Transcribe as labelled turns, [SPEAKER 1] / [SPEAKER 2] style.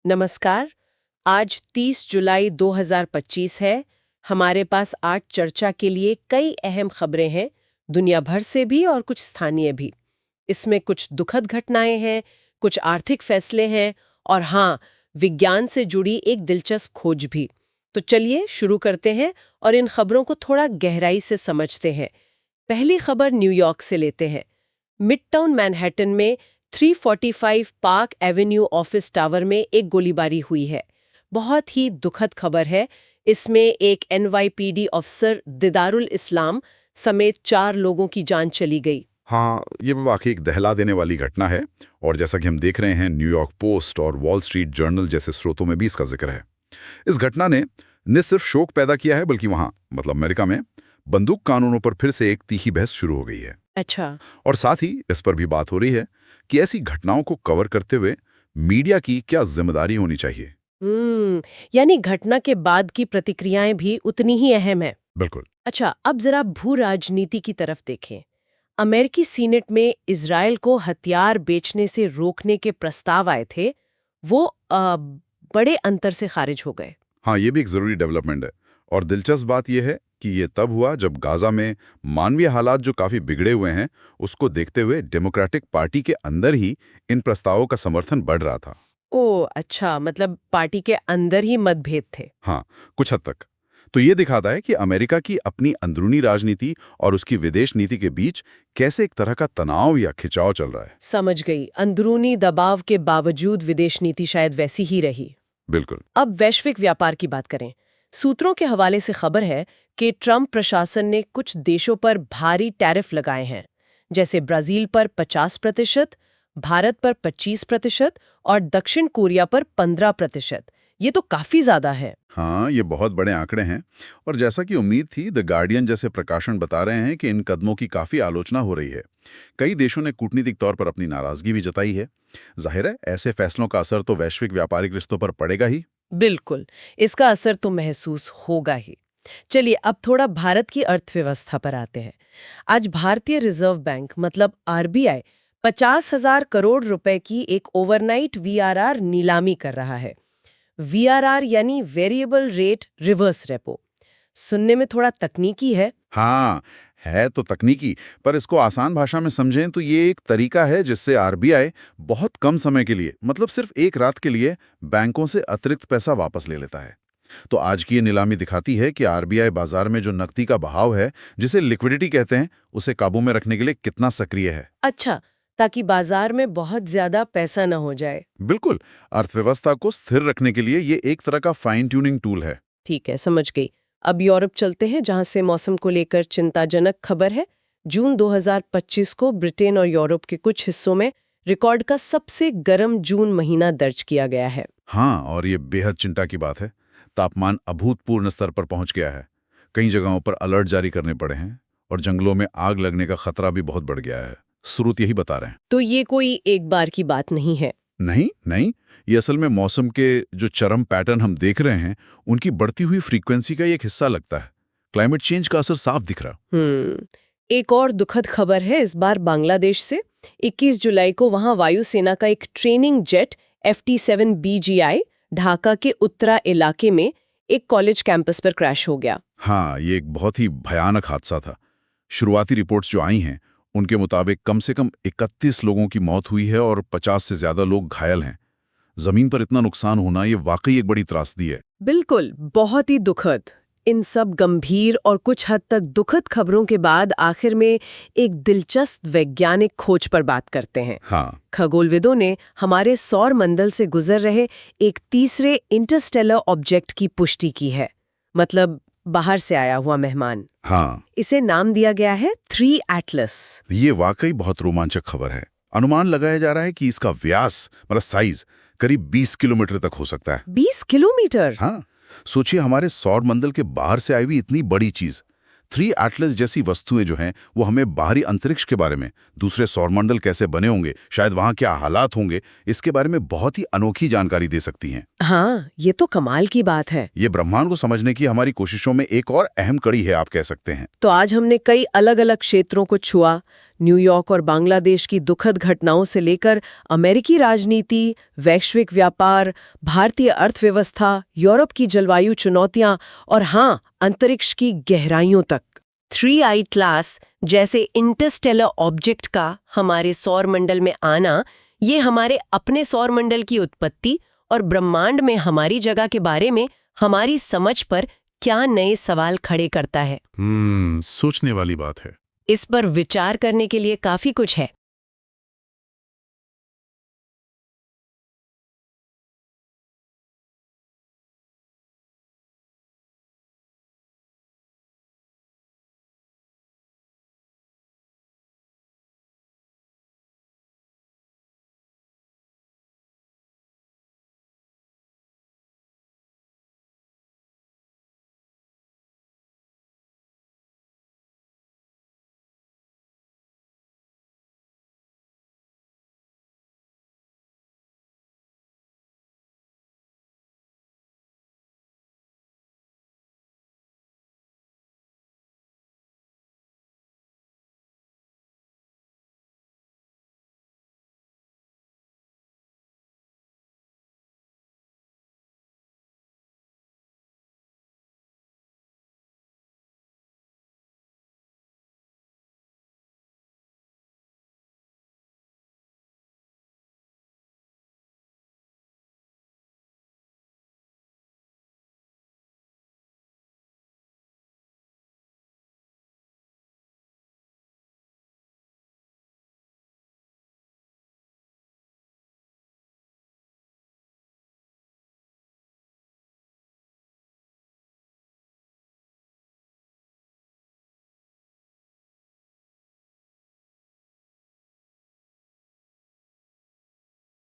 [SPEAKER 1] नमस्कार। आज 30 जुलाई 2025 है। हमारे पास आज चर्चा के लिए कई अहम खबरें हैं, दुनिया भर से भी और कुछ स्थानीय भी। इसमें कुछ दुखद घटनाएं हैं, कुछ आर्थिक फैसले हैं और हाँ, विज्ञान से जुड़ी एक दिलचस्प खोज भी। तो चलिए शुरू करते हैं और इन खबरों को थोड़ा गहराई से समझते हैं। पहली खबर न्यूयॉर्क से लेते हैं। मिडटाउन मैनहट्टन में 345 पार्क एवेन्यू ऑफिस टावर में एक गोलीबारी हुई है। बहुत ही दुखद खबर है। इसमें एक एनवाईपीडी अफसर दीदारुल इस्लाम समेत 4 लोगों की जान चली गई।
[SPEAKER 2] हाँ, ये वाकई एक दहला देने वाली घटना है और जैसा कि हम देख रहे हैं न्यूयॉर्क पोस्ट और वॉल स्ट्रीट जर्नल जैसे स्रोतों में भी इसका जिक्र है। इस घटना ने न सिर्फ शोक पैदा किया है बल्कि वहाँ मतलब अमेरिका में बंदूक कानूनों पर फिर से एक तीखी बहस शुरू हो गई है।
[SPEAKER 1] अच्छा।
[SPEAKER 2] और साथ ही इस पर भी बात हो रही है कि ऐसी घटनाओं को कवर करते हुए मीडिया की क्या जिम्मेदारी होनी चाहिए।
[SPEAKER 1] यानी घटना के बाद की प्रतिक्रियाएं भी उतनी ही अहम है।
[SPEAKER 2] बिल्कुल।
[SPEAKER 1] अच्छा, अब जरा भू राजनीति की तरफ देखें। अमेरिकी सीनेट में इजराइल को हथियार बेचने से रोकने के प्रस्ताव आए थे, वो बड़े अंतर से खारिज हो गए।
[SPEAKER 2] हाँ, ये भी एक जरूरी डेवलपमेंट है और दिलचस्प बात यह है कि ये तब हुआ जब गाजा में मानवीय हालात जो काफी बिगड़े हुए हैं उसको देखते हुए डेमोक्रेटिक पार्टी के अंदर ही इन प्रस्तावों का समर्थन बढ़ रहा था।
[SPEAKER 1] ओह अच्छा, मतलब पार्टी के अंदर ही मतभेद थे।
[SPEAKER 2] हाँ, कुछ हद तक। तो ये दिखाता है कि अमेरिका की अपनी अंदरूनी राजनीति और उसकी विदेश नीति के बीच कैसे एक तरह का तनाव या खिंचाव चल रहा है।
[SPEAKER 1] समझ गई। अंदरूनी दबाव के बावजूद विदेश नीति शायद वैसी ही रही।
[SPEAKER 2] बिल्कुल।
[SPEAKER 1] अब वैश्विक व्यापार की बात करें। सूत्रों के हवाले से खबर है कि ट्रंप प्रशासन ने कुछ देशों पर भारी टैरिफ लगाए हैं, जैसे ब्राजील पर 50%, भारत पर 25% और दक्षिण कोरिया पर 15%। ये तो काफी ज्यादा है।
[SPEAKER 2] हाँ, ये बहुत बड़े आंकड़े हैं और जैसा कि उम्मीद थी, द गार्डियन जैसे प्रकाशन बता रहे हैं कि इन कदमों की काफी आलोचना हो रही है। कई देशों ने कूटनीतिक तौर पर अपनी नाराजगी भी जताई है। जाहिर है, ऐसे फैसलों का असर तो वैश्विक व्यापारिक रिश्तों पर पड़ेगा ही।
[SPEAKER 1] बिल्कुल, इसका असर तो महसूस होगा ही। चलिए अब थोड़ा भारत की अर्थव्यवस्था पर आते हैं। आज भारतीय रिजर्व बैंक मतलब आरबीआई 50,000 करोड़ रुपए की एक ओवरनाइट वीआरआर नीलामी कर रहा है। वीआरआर यानी वेरिएबल रेट रिवर्स रेपो। सुनने में थोड़ा तकनीकी है।
[SPEAKER 2] हाँ, है तो तकनीकी, पर इसको आसान भाषा में समझें तो ये एक तरीका है जिससे आरबीआई बहुत कम समय के लिए मतलब सिर्फ एक रात के लिए बैंकों से अतिरिक्त पैसा वापस ले लेता है। तो आज की ये नीलामी दिखाती है कि आरबीआई बाजार में जो नकदी का बहाव है, जिसे लिक्विडिटी कहते हैं, उसे काबू में रखने के लिए कितना सक्रिय है।
[SPEAKER 1] अच्छा, ताकि बाजार में बहुत ज्यादा पैसा न हो जाए।
[SPEAKER 2] बिल्कुल। अर्थव्यवस्था को स्थिर रखने के लिए ये एक तरह का फाइन ट्यूनिंग टूल है।
[SPEAKER 1] ठीक है, समझ गई। अब यूरोप चलते हैं, जहां से मौसम को लेकर चिंताजनक खबर है। जून 2025 को ब्रिटेन और यूरोप के कुछ हिस्सों में रिकॉर्ड का सबसे गर्म जून महीना दर्ज किया गया है।
[SPEAKER 2] हाँ, और ये बेहद चिंता की बात है। तापमान अभूतपूर्व स्तर पर पहुंच गया है। कई जगहों पर अलर्ट जारी करने पड़े हैं और जंगलों में आग लगने का खतरा भी बहुत बढ़ गया है। स्रोत यही बता रहे हैं।
[SPEAKER 1] तो ये कोई एक बार की बात नहीं है।
[SPEAKER 2] नहीं नहीं, ये असल में मौसम के जो चरम पैटर्न हम देख रहे हैं उनकी बढ़ती हुई फ्रीक्वेंसी का एक हिस्सा लगता है। क्लाइमेट चेंज का असर साफ दिख रहा।
[SPEAKER 1] एक और दुखद खबर है इस बार बांग्लादेश से। 21 जुलाई को वहां वायुसेना का एक ट्रेनिंग जेट FT-7BGI ढाका के उत्तरा इलाके में एक कॉलेज कैंपस पर क्रैश हो गया।
[SPEAKER 2] हाँ, ये एक बहुत ही भयानक हादसा था। शुरुआती रिपोर्ट्स जो आई हैं उनके मुताबिक कम से कम 31 लोगों की मौत हुई है और 50 से ज्यादा लोग घायल हैं। जमीन पर इतना नुकसान होना ये वाकई एक बड़ी त्रासदी है।
[SPEAKER 1] बिल्कुल, बहुत ही दुखद। इन सब गंभीर और कुछ हद तक दुखद खबरों के बाद आखिर में एक दिलचस्प वैज्ञानिक खोज पर बात करते हैं।
[SPEAKER 2] हाँ।
[SPEAKER 1] खगोलविदों ने हमारे सौर मंडल से गुजर रहे एक तीसरे इंटरस्टेलर ऑब्जेक्ट की पुष्टि की है, मतलब बाहर से आया हुआ मेहमान।
[SPEAKER 2] हाँ,
[SPEAKER 1] इसे नाम दिया गया है 3 एटलस।
[SPEAKER 2] ये वाकई बहुत रोमांचक खबर है। अनुमान लगाया जा रहा है कि इसका व्यास मतलब साइज करीब 20 किलोमीटर तक हो सकता है।
[SPEAKER 1] 20 किलोमीटर?
[SPEAKER 2] हाँ, सोचिए हमारे सौर मंडल के बाहर से आई हुई इतनी बड़ी चीज। 3 एटलस जैसी वस्तुएं जो हैं वो हमें बाहरी अंतरिक्ष के बारे में, दूसरे सौरमंडल कैसे बने होंगे, शायद वहां क्या हालात होंगे, इसके बारे में बहुत ही अनोखी जानकारी दे सकती हैं।
[SPEAKER 1] हाँ, ये तो कमाल की बात है।
[SPEAKER 2] ये ब्रह्मांड को समझने की हमारी कोशिशों में एक और अहम कड़ी है, आप कह सकते हैं।
[SPEAKER 1] तो आज हमने कई अलग-अलग क्षेत्रों को छुआ, न्यूयॉर्क और बांग्लादेश की दुखद घटनाओं से लेकर अमेरिकी राजनीति, वैश्विक व्यापार, भारतीय अर्थव्यवस्था, यूरोप की जलवायु चुनौतियां और हाँ, अंतरिक्ष की गहराइयों तक। 3I क्लास जैसे इंटरस्टेलर ऑब्जेक्ट का हमारे सौर मंडल में आना, ये हमारे अपने सौर मंडल की उत्पत्ति और ब्रह्मांड में हमारी जगह के बारे में हमारी समझ पर क्या नए सवाल खड़े करता है।
[SPEAKER 3] सोचने वाली बात है।
[SPEAKER 1] इस पर विचार करने के लिए काफी कुछ है।